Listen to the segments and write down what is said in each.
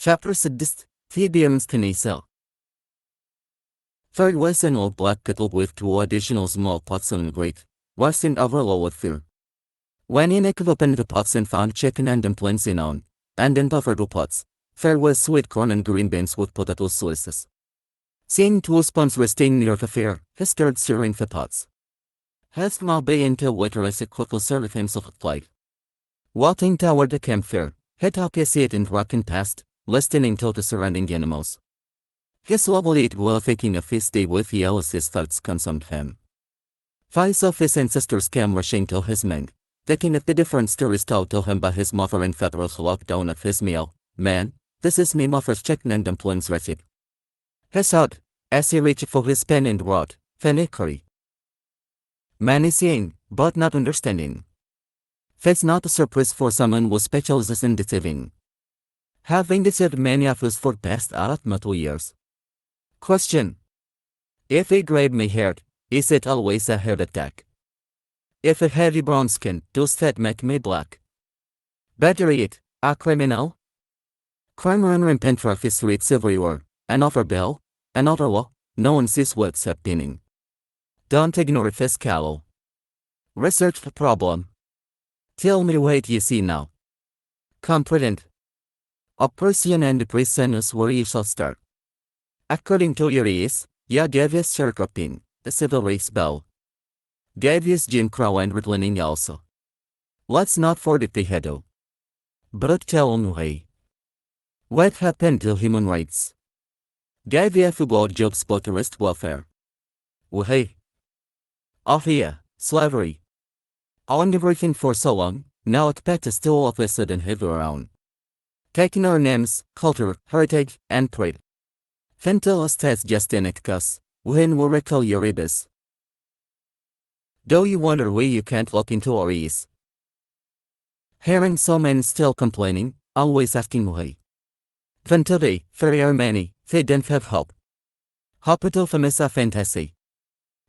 Chapter 6, Am's Khanyisile. Third was an old black kettle with 2 additional small pots on grate, was in overload with fear. When Enoch opened the pots and found chicken and dumplings in on, and in buffered pots, there was sweet corn and green beans with potato sauces. Seeing 2 spoons resting near the fire, he started stirring the pots. His mouth bay into water as he quickly served himself a plate. Walking toward the campfire, he took his seat and walking past, listening to the surrounding animals. He slowly ate while thinking of his day with the hours his thoughts consumed him. 5 of his ancestors came rushing to his mind, thinking of the different stories told to him by his mother and father who looked down at his meal. "Man, this is me mother's chicken and dumplings recipe," he thought, as he reached for his pen and wrote, "Phonetically." Man is seeing, but not understanding. That's not a surprise for someone who specializes in deceiving. Having deceived many of us for the past 2 years. Question. If a grave may hurt, is it always a heart attack? If a heavy brown skin, does that make me black? Better yet, a criminal? Crime and rampant traffic streets everywhere, another bill, another law, no one sees what's happening. Don't ignore this callow. Research the problem. Tell me what you see now. Competent. A person and the prison is where you shall start. According to your ease, ya Davis Sharkopin, the civil rights bill. Davis Jim Crow and redlining also. Let's not forget the heado. But tell me. What happened to human rights? Davis about jobs but arrest welfare. Hey. Oh yeah, slavery. On everything for so long, now expect us to all of a sudden have around. Taking our names, culture, heritage, and pride. Then tell us that's just an excuse, when we recall your ibis. Do you wonder why you can't look into our eyes? Hearing so many still complaining, always asking why. Then today, there are many, they don't have hope. Hope to famous a fantasy.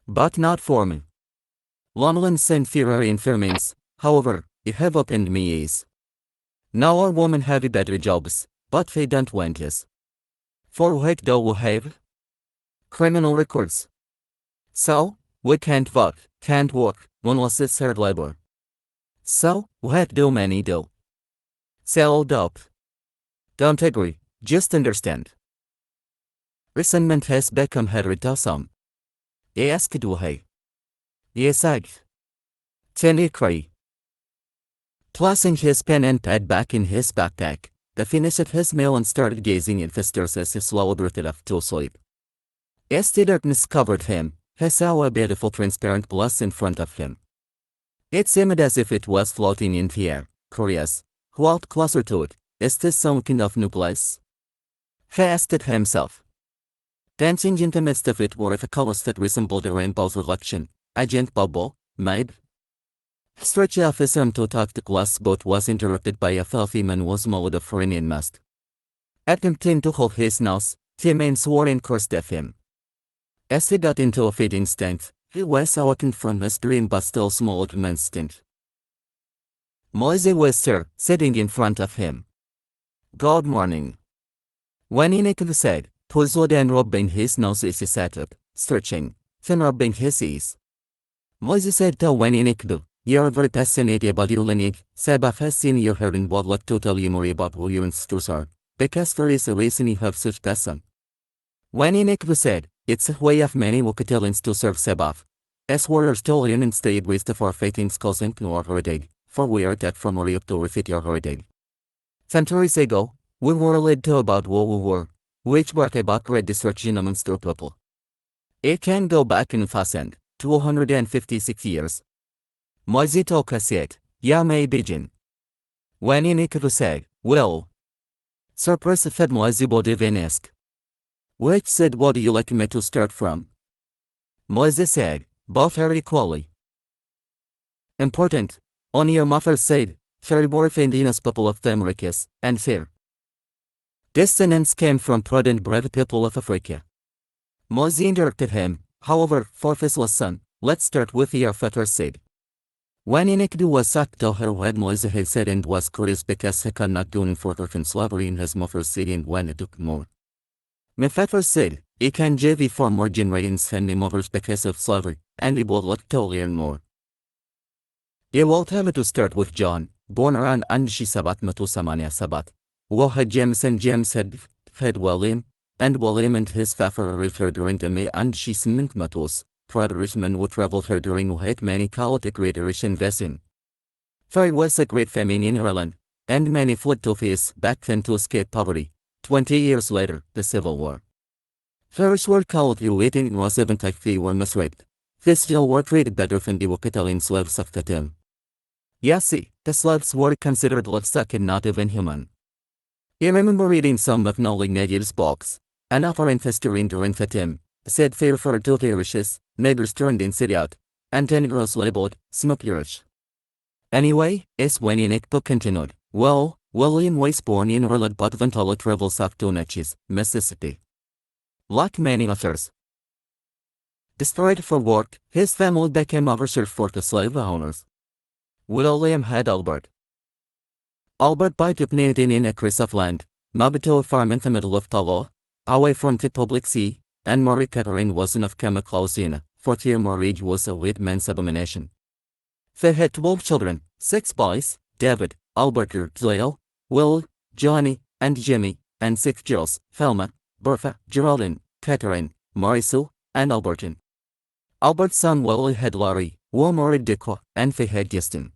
But not for me. Loneliness and fear are infirmings, however, you have opened me eyes. Now our women have better jobs, but they don't want us. For what do we have? Criminal records. So, we can't vote, can't work, unless it's hard labor. So, what do many do? Sell dope. Don't agree, just understand. Resentment has become hatred to some. Asked why. Yes, Tenny cry. Tossing his pen and pad back in his backpack, he finished his meal and started gazing at the stars as he slowly drifted off to sleep. As the darkness covered him, he saw a beautiful transparent glass in front of him. It seemed as if it was floating in the air. Curious, who walked closer to it? Is this some kind of new place? He asked it himself. Dancing in the midst of it were the colors that resembled a rainbow's reflection, a giant bubble, made. Stretched off his arm to touch the glass but was interrupted by a filthy man who was molded of Iranian must. Attempting to hold his nose, the man swore and cursed at him. As he got into a fading state, he was awakened from his dream but still small man's stint. Moise was there, sitting in front of him. Good morning. When Enoch said, puzzled and rubbing his nose as he sat up, stretching, then rubbing his ears. Moise said to when Enoch do. You're very fascinated about your lineage, Sabah has seen your hair and would like to tell you more about who your ancestors are, because there is a reason you have such passion. When Enoch said, it's a way of many Wokatalians to serve Sabah, as warriors told and stayed with the forfeiting skulls and our heritage, for we are dead from Oriop to refit your heritage. Centuries ago, we were led to about who we were, which brought about great destruction amongst our people. It can go back in Fasand, 256 years. Moise Toka said, Ya may begin. When Enoch said, well. Surprise fed Moise Bodivan asked. Which said what do you like me to start from? Moise said, both are equally important. On your mother said, Feribor Fendinas people of the Americas, and fair. Descendants came from prudent brave people of Africa. Moise interrupted him, however, for his son, let's start with your father said. When Enkidu was sacked to her head Moise had said and was curious because he could not do in further from slavery in his mother's city and when it took more. My father said, he can JV for more generations than my mother's because of slavery, and he will look to learn more. He will have to start with John, born around Sabat Matusamania Sabat. Who had James and James had fed William, and William and his father arrived her during the May and she smint Matus. Preterisman would travel her during who many chaotic greaterish Vesin. There was a great famine in Ireland, and many fled to face back then to escape poverty. 20 years later, the Civil War. Farish were called you waiting in was even like they were misraped. This still were treated better than the Wokatalian slaves of the time. See, the slaves were considered livestock and not even human. I remember reading some of Nolly Nadia's books, and after history during the time, said fair for two Irishes, neighbors turned in city out, and 10 girls labeled, smoke Irish. Anyway, as when Enoch book continued, well, William was born in Ireland but eventually traveled south to Natchez, Mississippi. Like many others. Desperate for work, his family became overseers for the slave owners. William had Albert. Albert bought up 19 acres of land, moved to a farm in the middle of Talo, away from the public sea, and Marie Catherine wasn't of chemicals in. 4th-year marriage was a white man's abomination. They had 12 children, 6 boys, David, Albert, Joel, Will, Johnny, and Jimmy, and 6 girls, Thelma, Bertha, Geraldine, Catherine, Marisol, and Albertine. Albert's son Willie had Larry, who married Dico, and they had Justin.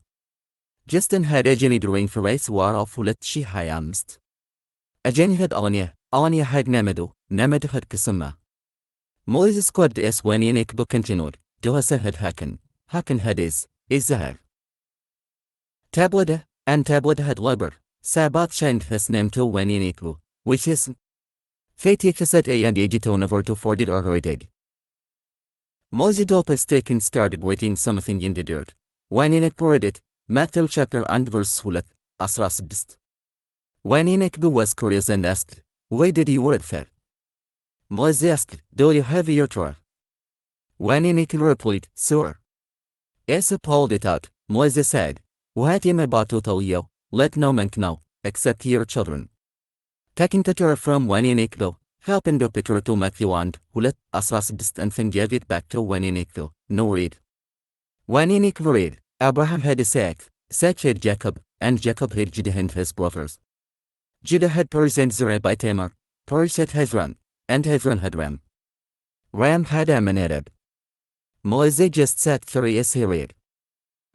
Justin had a Jenny during the race war of Fulet she Hayamst. A Jenny had Alania had Nemedu, Nemedu had Kasuma. Moses quad es when Enoch book continued, Dohasa had Hakan had Izahar. Tablet, and Tablet had Liber, Sabat changed his name to when Enoch, which is Fate set a and Agitone over to 40 or rated. Moses Dopus taken started waiting something in the dirt. When Enoch poured it, Matthew chapter and verse Hulet, Asrasbist. When Enoch was curious and asked, why did you word fair? Moses asked, do you have your Torah? When Enoch replied, sir. As he pulled it out, Moses said, what am I about to tell you, let no man know, except your children. Taking the Torah from when Enoch helping the picture to Matthew and Hulet, Asrasbist and then gave it back to when Enoch no read. When Enoch read, Abraham had Isaac, Isaac had Jacob, and Jacob had Judah and his brothers. Judah had Perez and Zerah by Tamar, Perez had Hezron, and Hezron had Ram. Ram had Amminadab. Moses just sat 3 as he read.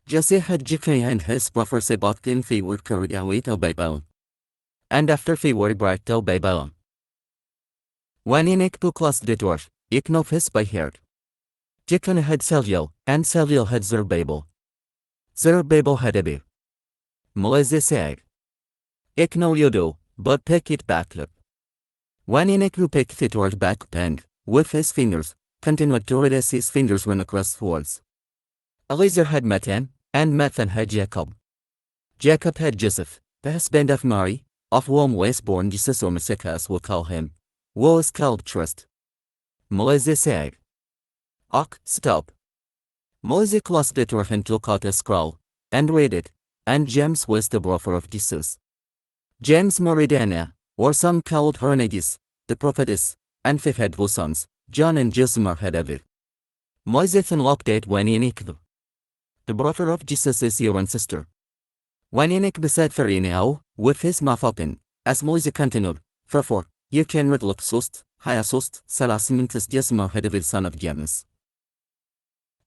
Jesse had Jephthah and his brothers about them they were carried away to Babylon. And after they were brought to Babylon. When Enoch closed the door, Enoch his by heard. Jeconiah had Saltiel, and Saltiel had Zerubbabel. Zerubbabel had Abir. Moses said, Enoch you do, but pick it back up. When Enoch picked it toward back and, with his fingers, continued to read as his fingers went across the walls. Eliezer had Matan, and Matan had Jacob. Jacob had Joseph, the husband of Mary, of whom was born Jesus or Messiah as we'll call him, who is called Trust. Moses said, stop. Moses closed the door and took out a scroll, and read it, and James was the brother of Jesus. James married Anna, or some called her Nagis, the prophetess, and they had 2 sons, John and Josimar had Avir. Moses unlocked it when Enoch, the brother of Jesus is your ancestor. When Enoch said for Enoch, with his mouth open, as Moses continued, therefore, you can read Luxust, Hyasust, Salasimintus Josimar had Avir son of James.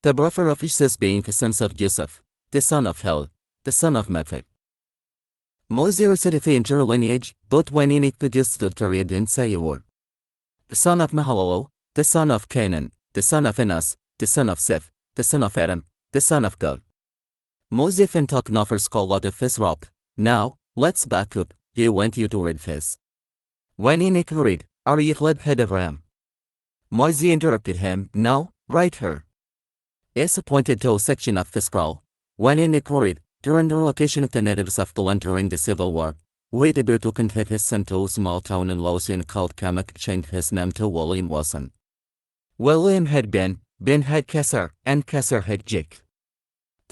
The brother of Jesus being the sons of Joseph, the son of Hel, the son of Matthew. Moses said in their lineage, but when Enoch produced the Torah didn't say a word. The son of Mahalalel, the son of Canaan, the son of Enos, the son of Seth, the son of Adam, the son of God. Moses and took Noffer skull out of his rock. Now, let's back up, he went you to read this. When Enoch read, are you led head of Ram? Moses interrupted him, no, right here. As pointed to a section of the scroll. When Enoch read, during the location of the natives of the land during the Civil War, we able to convert his son to a small town in Lausanne called Kamak changed his name to William Wilson. William had Ben had Caesar, and Caesar had Jake.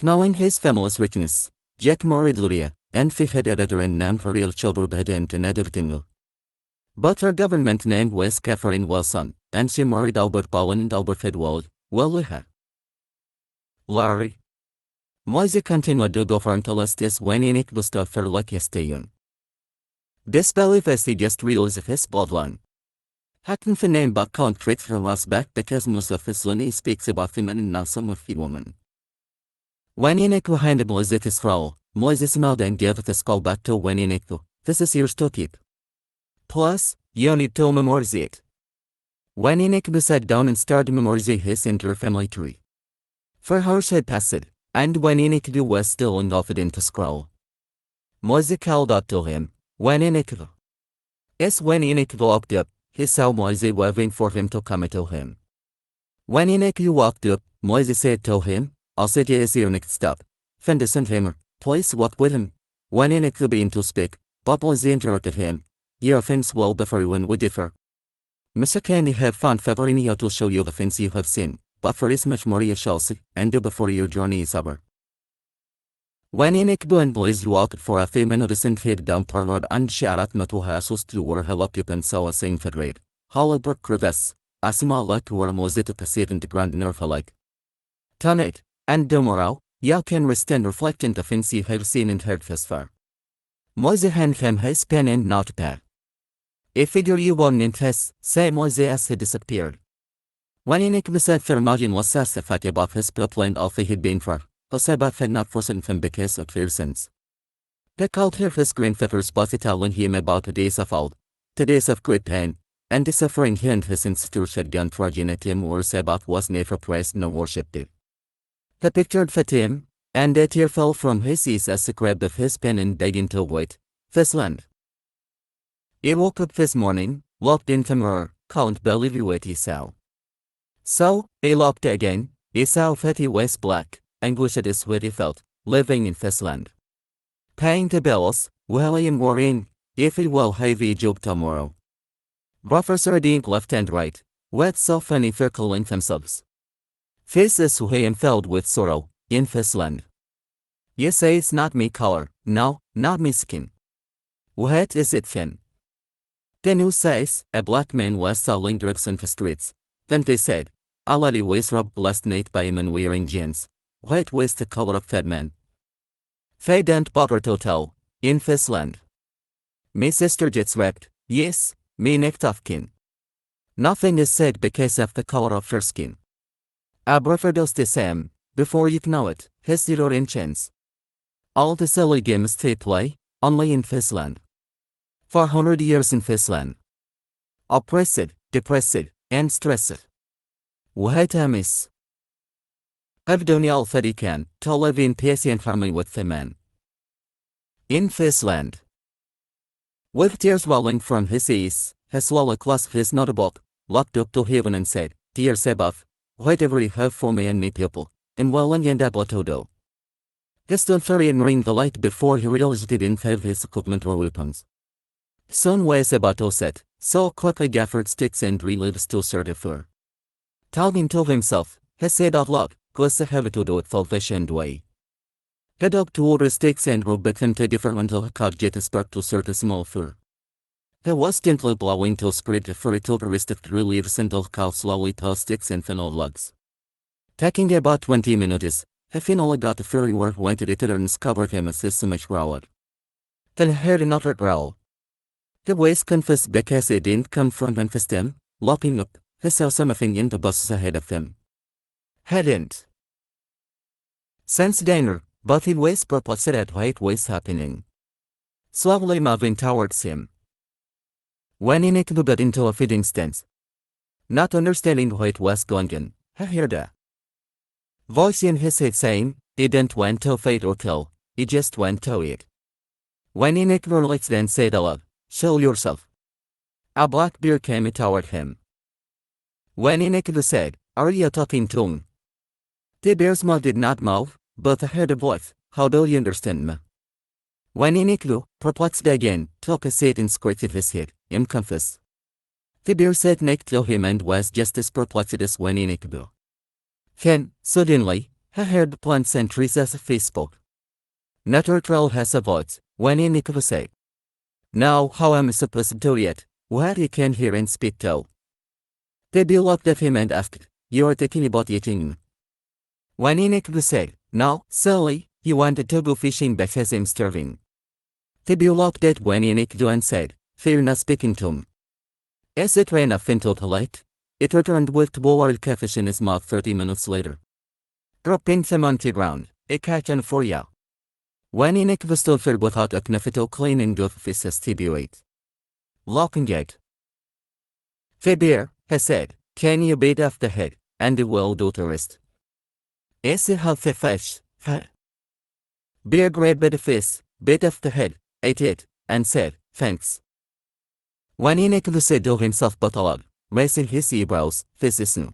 Knowing his family's richness, Jack married Lydia, and fifth editor and Amharic children in editing. But her government name was Catherine Wilson, and she married Albert Bolin and Albert Edward, Larry. Moise continued to go for until this when in it was to for like Estayon. This belief is just reels of his bloodline. Hatten the name but can't treat from us back because most of his lineage speaks about the man and not some of the woman. When in it handed Moise his role, Moise smiled and gave the skull back to when in it. This is yours to keep. Plus, you need to memorize it. When in it sat down and started memorizing his entire family tree. 4 hours had passed, and when in it was still engulfed into scroll. Moise called out to him, when in it. As when in it walked up, he saw Moise waving for him to come to him. When in it walked up, Moise said to him, I'll sit here as your next stop. Fendis and him, please walk with him. When in it began to speak, but Moise interrupted him. Your things will differ when we differ. Mr. Candy have found Favorinio to show you the things you have seen, but for as much more you shall see, and do before your journey is over. When in it and Moise walked for a few minutes and head down parlor and sharat matuha to where he looked up and saw a same fadrade. Hollowbrook crevice, a small lake where Moise to perceive into grand nerve alike. Tonight, and tomorrow, you can rest and reflect in the things you have seen and heard thus far. Moise handed him his pen and notepad. A figure you won in his, say Moise as he disappeared. When in it said Fermagin was satisfied about his plan of he had been for, Cashapp had not forsaken him because of their sins. They called her his grandfathers but telling him about the days of old, the days of great pain, and the suffering he and his ancestors had gone through at him or Sabbath was never praised nor worshipped. He pictured Fatim, and a tear fell from his eyes as he grabbed of his pen and dug into wait, this land. He woke up this morning, looked into the mirror, couldn't believe what he saw. So, he looked again, he saw that he was black, anguish at what he felt, living in this land. Paying the bills, while he am worrying, if he will have a job tomorrow. Brothers are being left and right, with so funny circling themselves. Faces who am filled with sorrow, in this land. You say it's not me color, no, not me skin. What is it then? The news says, a black man was selling drugs in the streets. Then they said, a lady was robbed last night by a man wearing jeans. What was the color of that man? They didn't bother to tell, in this land. Me sister gets wrecked, yes, me neck of kin. Nothing is said because of the color of her skin. A brother does the same, before you know it, has 0 chance. All the silly games they play, only in this land. 400 years in this land. Oppressed, depressed, and stressed. What a miss. I've done all that he can to live in peace and harmony with the man. In this land. With tears welling from his eyes, he slowly clasped his notebook, looked up to heaven and said, Dear Sabbath, whatever you have for me and me people, in willing and able to do. He stood furry and ring the light before he realized he didn't have his equipment or weapons. Soon was about to set, so quickly gathered sticks and relived to sort of fur. Talking to himself, he said out loud, Cause I have to do it full-fashioned way. He dug to order sticks and rubbed them together until he could get a spark to sort a small fur. He was gently blowing to spread the furry till the rest of the leaves until he could slowly toss sticks and thin old logs. Taking about 20 minutes, he finally got the furry where he wanted it and covered him as his stomach growled. Then he heard another growl. He was confused because it didn't come from Memphis him. Looking up, he saw something in the bushes ahead of him. Hadn't since dinner, but he was perplexed at what was happening. Slowly moving towards him. When he got into a feeding stance. Not understanding what was going on, he heard a voice in his head saying, he didn't want to fight or kill, he just went to eat. When he relaxed and said aloud, Show yourself. A black bear came toward him. When he said, Are you talking to me? The bear's mouth did not move, but he heard a voice, How do you understand me? When he perplexed again, took a seat and scratched his head, in confess. The bear sat next to him and was just as perplexed as when he Then, suddenly, He heard plants and trees as Facebook. Natural has a voice, when in it was say. Now how am I supposed to do it, what he can hear and speak to? They looked at him and asked, you are thinking about eating? When in it was say, no, silly, you wanted to go fishing because I'm starving. They looked at when in it and said, fear not speaking to him. As it ran off into the light, it returned with 2 wild catfish in his mouth 30 minutes later. Dropping them on the ground, a catch and for ya. When in it was still filled without a knife cleaning of fish as TB8. Locking it. The bear, he said, can you bait off the head, and it will do the rest. As it had the fish, bear grabbed the fish, bit off the head, ate it, and said, thanks. When in it was said to himself but aloud, raising his eyebrows, this is new.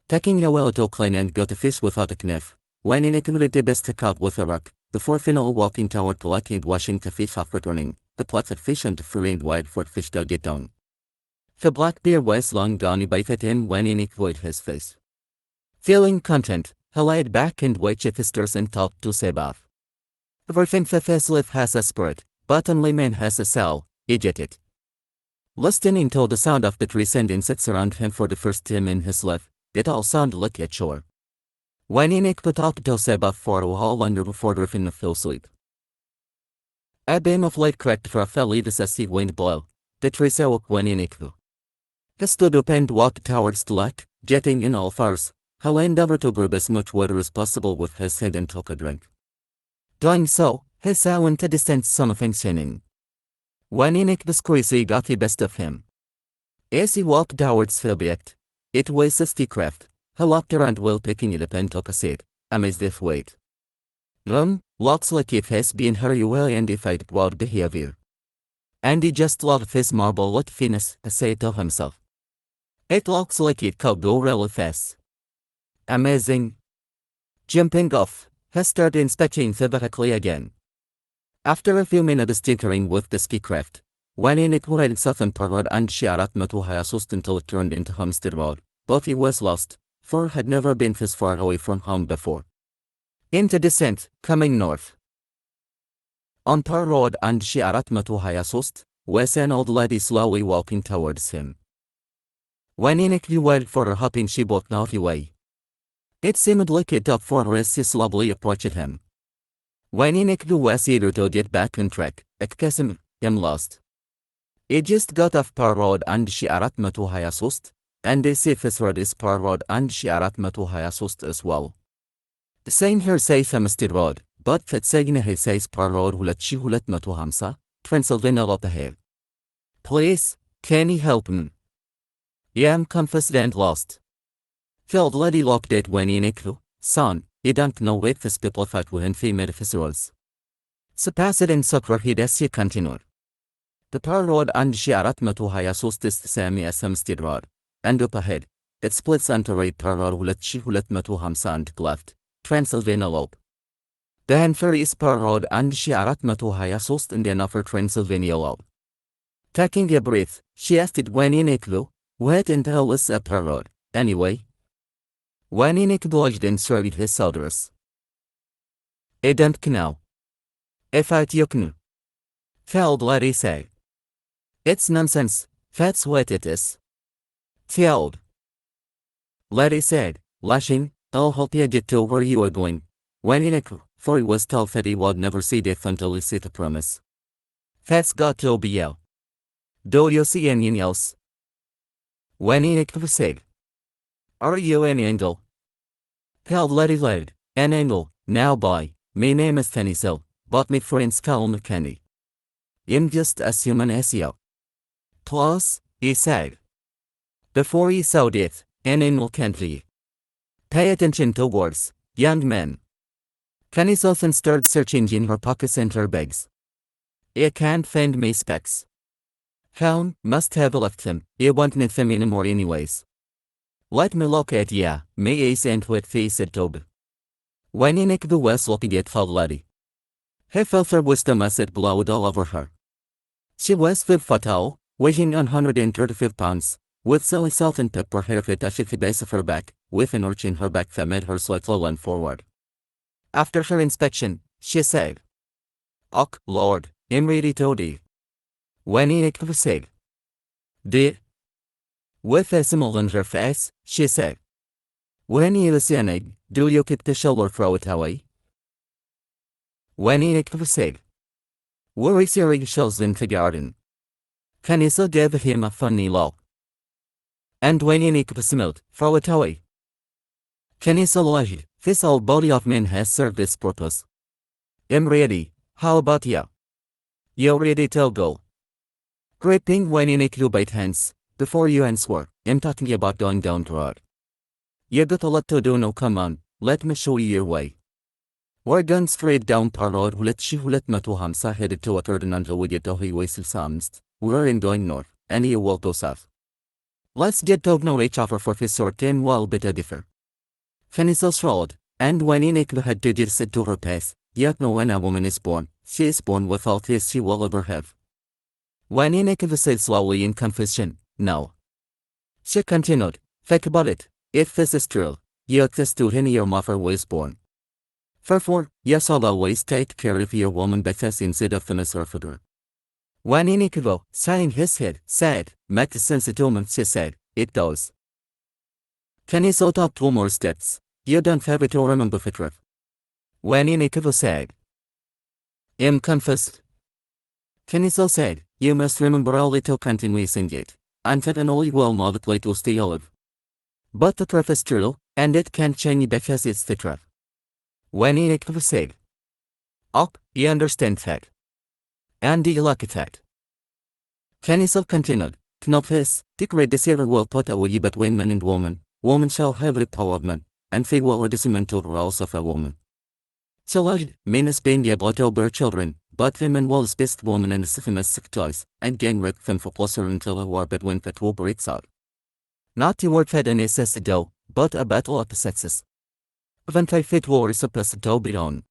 Taking a while to clean and got the fish without a knife, when in it did the best to cut with a rock, before final walking toward the lake and washing the fish off returning, the platted fish and the free and wide for fish to get down. The black bear was long gone by the time when in it void his face. Feeling content, he laid back and waited his stars and talked to Sebath. Everything the fish live has a spirit, but only man has a soul, idiot. Listening to the sound of the trees and insects around him for the first time in his life, it all sounded like a chore. When Enoch put up to Sebath for a while under before drifting fell asleep. A beam of light cracked for a felly as he went below. The trees awoke when Enoch flew. He stood up and walked towards the light, jetting in all fires. He endeavored to grab as much water as possible with his head and took a drink. Doing so, he saw in the distance something shining. When Enoch was crazy got the best of him. As he walked towards the object, it was a stick craft. He looked around while picking it up and took a seat, amazed if wait. Looks like it has been very well identified about behavior. And he just loved his marble-like finesse, he said to himself. It looks like it could go really fast. Amazing. Jumping off, he started inspecting the vehicle again. After a few minutes tinkering with the ski craft, when in it went southern road and Shiarat Matuhayasus until it turned into Homestead Road, but he was lost, for had never been this far away from home before. Into descent, coming north. On Tar Road and Shiarat Matuhayasus, was an old lady slowly walking towards him. When Enoch waited for her hopping she walked out away. It seemed like it up for her as she slowly approached him. When Enoch was eager to get back on track, because I'm lost. He just got off Tar Road and Shiarat Matuhayasus, and the safest road is Tar Road and Shiarat Matuhayasus as well. The same here says Homestead Road, but that saying he says Tar Road hulat Matuhamsa, Transylvania Lotahe. Please, can you help me? I'm confused and lost. Felt lady locked it when Enoch, son, you don't know what this people fight with in female officials. Supposed and soccer he does he continued. The Tar Road and Shiarat Matuhayasus is the same as Homestead Road, and up ahead, it splits onto right Tar Road hulat Matuhamsa and left, Transylvania Lope. Then there is Tar Road and Shiarat Matuhayasus and then over Transylvania Lope. Taking a breath, she asked when Enoch, what in the hell is a Tar Road, anyway? When Enoch dodged and shrugged his shoulders. I don't know. If I knew. Felt Larry say. It's nonsense, that's what it is. Felt. Larry said, lashing, I'll help you get to where you are going. When Enoch, for he was told that he would never see death until he see the promise. That's got to be you. Do you see anything else? When Enoch said. Are you an angel? Felt Larry laid, an angel, now boy, my name is Khanyisile, but my friends call me Kenny. I'm just as human as you. Plus, he said. Before he saw death, an angel can't be. Pay attention to words, young man. Khanyisile then started searching in her pockets and her bags. I can't find my specs. Hound must have left them, I won't need them anymore anyways. Let me look at ya, my eyes and what face said Toby. When Enoch was looking at the lady, he felt her wisdom as it glowed all over her. She was 5 foot tall, weighing 135 pounds, with silly salt and pepper haircut touched the base of her back, with an arch in her back that made her slightly lean forward. After her inspection, she said, "Och, Lord, I'm ready to die." When it was said, "Did?" With a smile on her face, she said, "When you see an egg, do you kick the shell or throw it away?" When it was said, "Where is your eggshells in the garden?" Khanyisile gave him a funny look. And when it was smelled, throw it away. Khanyisile laughed. This old body of man has served its purpose. I'm ready. How about you? You're ready to go? Gripping when you bite hands. Before you answer, I'm talking about going down the road. You got a lot to do now, come on, let me show you your way. We're going straight down the road hulet matuhamsa headed to a third and under highway samst. We're in going north, and you will go south. Let's get to know each other for this short time while bit differ. Khanyisile swallowed, and when Inikva had to said to her pace, yet know when a woman is born, she is born with all this she will ever have. When Inikva said slowly in confession, "No." She continued, "Think about it, if this is true, you exist to whom your mother was born. Therefore, you shall always take care of your woman because instead of the surfer." When Inikva, sighing his head, said, "Make sense to me," she said, "It does." Khanyisile took 2 more steps. "You don't have to remember the truth." When Inikva said, "I'm confessed." Khanyisile said, "You must remember all it to continue saying it, and that and all you will know that to stay alive. But the truth is true, and it can't change because it's the truth." When Inikva said, "Oh, you understand that. And you like that." Khanyisile continued, "Know this, the great desire will put away between man and woman. Woman shall have the power of man, and they will discern to the roles of a woman. So men is being able to bear children, but women will best woman and the toys, and gain rid them for closer until a war between the 2 breaks out. Not the word fed and necessity, but a battle of the sexes. When they fit war is supposed to be on.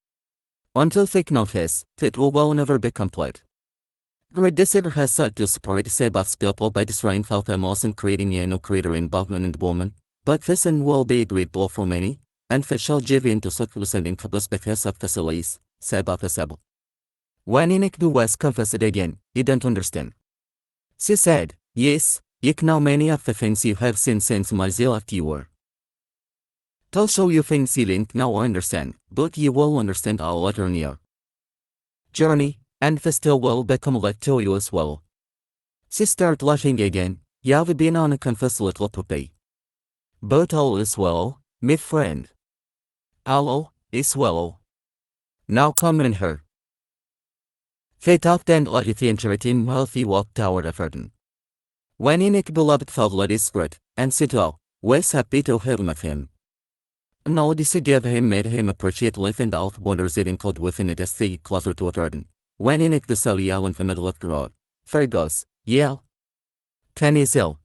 Until they know this, it will never be complete. Great desire has sought to separate Sabbath's people by destroying health and creating no greater involvement in the woman, but this will be a great blow for many, and they shall give in to circles and incubus because of the Silas, Sabbath is able. When Inikva was confessed again, he didn't understand. She said, "Yes, you know many of the things you have seen since my zeal after you were. I'll show you things you didn't now understand, but you will understand all later in your journey, and the still will become light to you as well." She started laughing again. "You've been on a confess little today. But all is well, my friend. All is well. Now come in here." They talked and let the entertain while he walked toward a curtain. When Inikva loved felt let his spirit, and Sito was happy to hear of him. No decision of him made him appreciate life and all the wonders it included within it as they closer to a garden. When Inikva saw Yell in the middle of the road, there goes, Yell. Khanyisile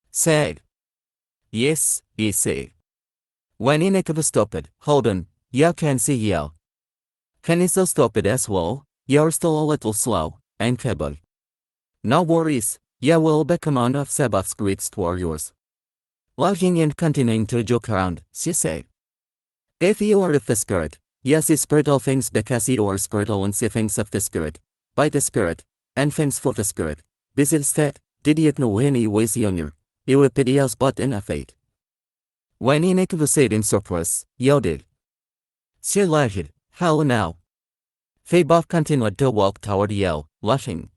said. "Yes," he said. When Inikva stopped, "Hold on, you can see Yell." Khanyisile stopped as well. "You're still a little slow, and cable. No worries, you will become one of Sabbath's greatest warriors." Laughing and continuing to joke around, she said, "If you are of the Spirit, yes, is spirit all things because you are spiritual and see things of the Spirit, by the Spirit, and things for the Spirit. Besides that, did you know any ways younger? You will pity us but in a faith." When Inikva said in surprise, "You did." She laughed, "How now?" They both continued to walk toward Yell, laughing.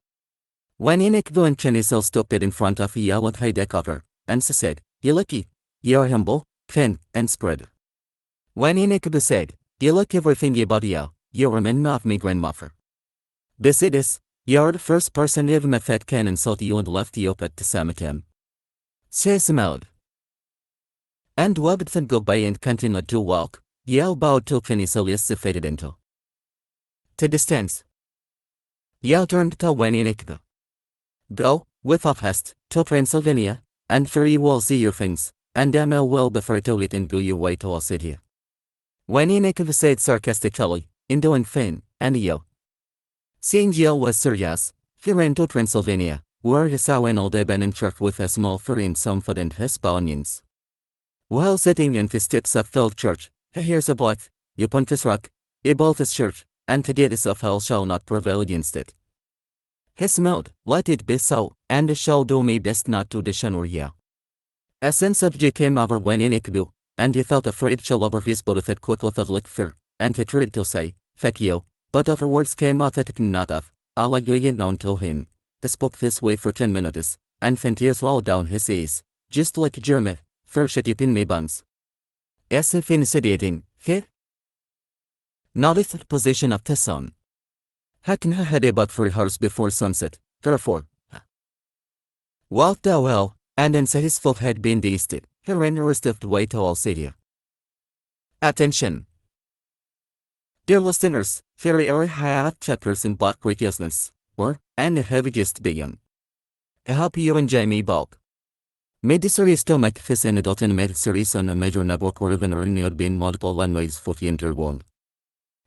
When Inikva and Khanyisile stopped in front of Yell at high cover, and she said, "You lucky, you're humble, thin, and spread." When Inikva said, "You look everything about Yell, you remind me of me grandmother. Besides, you're the first person ever met that can insult you and left you up at the same time." She smiled. And watched them go by and continued to walk. Yell bowed to Khanyisile as she faded into the distance. Yell turned to when Inikva. "Go, without haste, to Transylvania, and there you will see your things, and Am will be free to it and go your way to our city." When Inikva said sarcastically, "In doing thing, and Yell." Seeing Yell was serious, he ran to Transylvania, where he saw an old abandoned truck with a small furry and something in his belongings. While sitting in the steps of the church, he hears a voice, upon this rock, he built his church, and the gates of hell shall not prevail against it. He smiled, let it be so, and it shall do me best not to dishonor you. A sense of joy came over Enikibu, and he felt afraid shall over his but it quickly felt like fear, and he tried to say, thank you, but other words came out that it not of, all agreeing known to him. He spoke this way for 10 minutes, and then tears rolled down his eyes, just like Jeremy, first it in me buns. As if insinuating, he noticed the position of the sun. Hakan had about 3 hours before sunset, therefore. Walked the well, and then his foot had been dusted, he ran the rest of the way to all city. Attention! Dear listeners, very early high chapters in Black Righteousness, and the heaviest begun. I hope you enjoy me bulk. May this series still make this an adult animated series on a major network or even renewed in multiple languages for the entire world.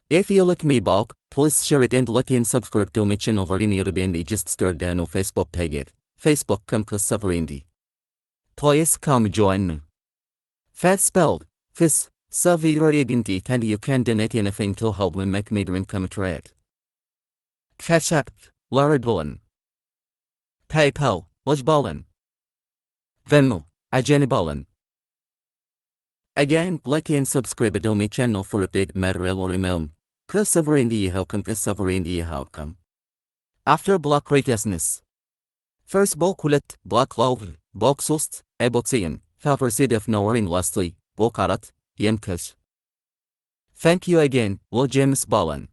If you like me bulk, please share it and like and subscribe to my channel or any other band just start down on Facebook page. Facebook.com /Sovereignty. Please come join me. Fast spelled, this, Sovereignty, and you can donate anything to help me make my dream come true. Cashapp, LarryBolin. PayPal, LarryBolin. Venmo, LarryBolin. Again, like and subscribe to my channel for update material or email. Plus sovereignty outcome plus sovereignty outcome. After Black Righteousness. First bullet, Black Love, Abooksigun, Abooksigun, Favorite of Nowhere and lastly, Am Cush. Thank you again, Will James Bolin.